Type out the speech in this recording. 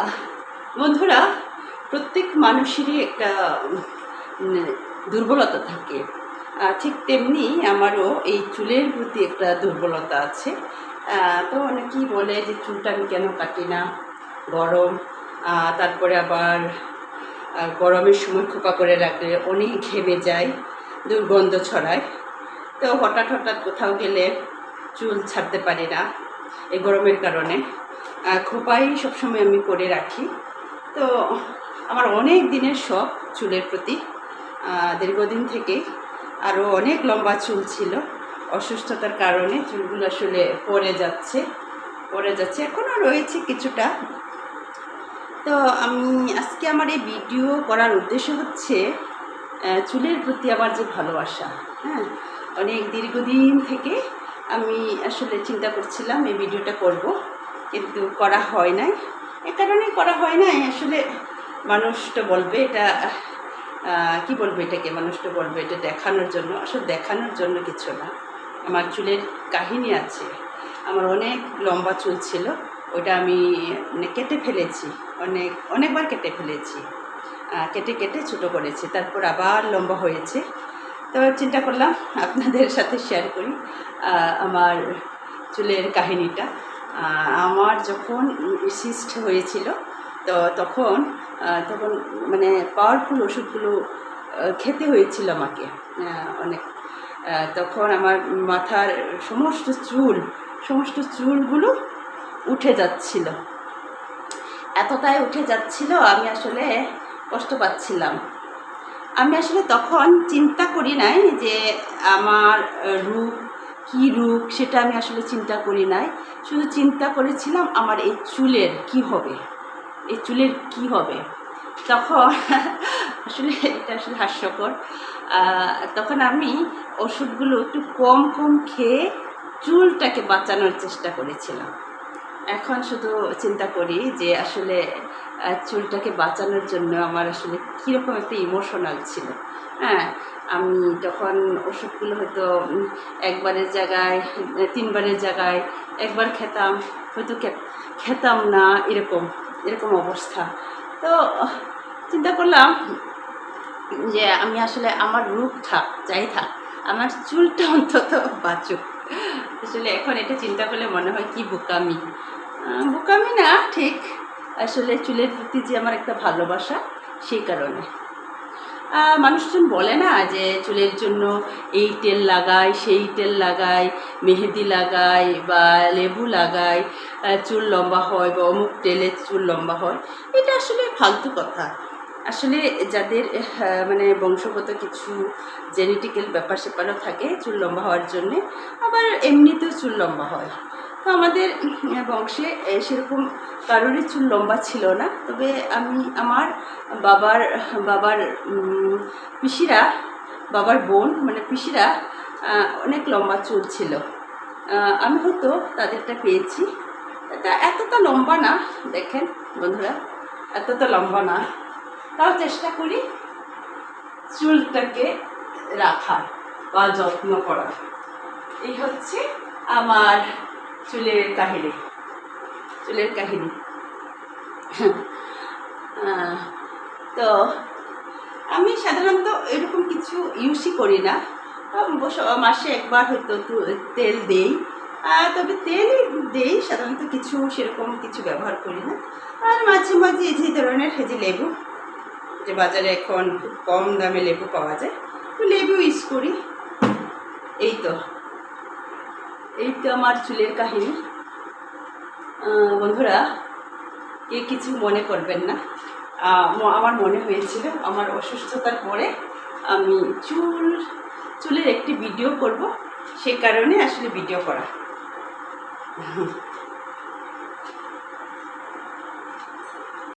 আহ, বন্ধুরা, প্রত্যেক মানুষেরই একটা দুর্বলতা থাকে। ঠিক তেমনি আমারও এই চুলের প্রতি একটা দুর্বলতা আছে। তো অনেকেই বলে যে চুলটা আমি কেন কাটি না, গরম, তারপরে আবার গরমের সময় খোপা করে রাখলে অনেক ঘেমে যায়, দুর্গন্ধ ছড়ায়। তো হঠাৎ হঠাৎ কোথাও গেলে চুল ছাড়তে পারি না এই গরমের কারণে। খোপাই সবসময় আমি করে রাখি। তো আমার অনেক দিনের শখ চুলের প্রতি, দীর্ঘদিন থেকে। আরও অনেক লম্বা চুল ছিল, অসুস্থতার কারণে চুলগুলো আসলে পড়ে যাচ্ছে। এখনও রয়েছে কিছুটা। তো আমি আজকে আমার এই ভিডিও করার উদ্দেশ্য হচ্ছে চুলের প্রতি আমার যে ভালোবাসা। অনেক দীর্ঘদিন থেকে আমি আসলে চিন্তা করছিলাম এই ভিডিওটা করব, কিন্তু করা হয় নাই। এ কারণেই করা হয় নাই, আসলে মানুষ তো বলবে এটা কি বলবে, এটাকে মানুষ তো বলবে এটা দেখানোর জন্য। আসলে দেখানোর জন্য কিছু না, আমার চুলের কাহিনী আছে। আমার অনেক লম্বা চুল ছিল, ওটা আমি কেটে ফেলেছি, অনেকবার কেটে ফেলেছি। কেটে ছোটো করেছি, তারপর আবার লম্বা হয়েছে। তো চিন্তা করলাম আপনাদের সাথে শেয়ার করি আমার চুলের কাহিনীটা। আমার যখন সিস্ট হয়েছিল, তো তখন মানে পাওয়ারফুল ওষুধগুলো খেতে হয়েছিল আমাকে অনেক। তখন আমার মাথার সমস্ত চুলগুলো উঠে যাচ্ছিল, এতটাই উঠে যাচ্ছিল, আমি আসলে কষ্ট পাচ্ছিলাম। আমি আসলে তখন চিন্তা করি নাই যে আমার কী রূপ সেটা আমি আসলে চিন্তা করি নাই। শুধু চিন্তা করেছিলাম আমার এই চুলের কি হবে। তখন আসলে এটা আসলে হাস্যকর। তখন আমি ওষুধগুলো একটু কম খেয়ে চুলটাকে বাঁচানোর চেষ্টা করেছিলাম। এখন শুধু চিন্তা করি যে আসলে চুলটাকে বাঁচানোর জন্য আমার আসলে কীরকম একটা ইমোশনাল ছিল। আমি তখন ওষুধগুলো হয়তো একবারের জায়গায় 3 বারের জায়গায় একবার খেতাম, হয়তো খেতাম না, এরকম অবস্থা। তো চিন্তা করলাম যে আমি আসলে আমার রূপ যাই থাক, আমার চুলটা অন্তত বাঁচুক। আসলে এখন এটা চিন্তা করলে মনে হয় কি বোকামি না, ঠিক আসলে চুলের প্রতি যে আমার একটা ভালোবাসা, সেই কারণে। মানুষজন বলে না যে চুলের জন্য এই তেল লাগাই, সেই তেল লাগাই, মেহেদি লাগাই বা লেবু লাগাই, চুল লম্বা হয়, বা অমুক তেলে চুল লম্বা হয়। এটা আসলে ফালতু কথা। আসলে যাদের মানে বংশগত কিছু জেনেটিক্যাল ব্যাপার স্যাপারও থাকে চুল লম্বা হওয়ার জন্যে, আবার এমনিতেও চুল লম্বা হয়। তো আমাদের বংশে সেরকম কারোরই চুল লম্বা ছিল না। তবে আমি আমার বাবার পিসিরা, বাবার বোন মানে পিসিরা অনেক লম্বা চুল ছিল। আমি হয়তো তাদেরটা পেয়েছি। তা এতটা লম্বা না, দেখেন বন্ধুরা, এতটা লম্বা না। তাও চেষ্টা করি চুলটাকে রাখার বা যত্ন করার। এই হচ্ছে আমার চুলের কাহিনী। তো আমি সাধারণত এরকম কিছু ইউজই করি না। মাসে একবার হয়তো তেল দেই, তবে তেলই দেই, সাধারণত কিছু সেরকম কিছু ব্যবহার করি না। আর মাঝে এই যে ধরনের লেবু, যে বাজারে এখন খুব কম দামে লেবু পাওয়া যায়, তো লেবু ইউজ করি। এই তো আমার চুলের কাহিনী। বন্ধুরা, কে কিছু মনে করবেন না। আমার মনে হয়েছিল আমার অসুস্থতার পরে আমি চুলের একটি ভিডিও করব, সে কারণে আসলে ভিডিও করা।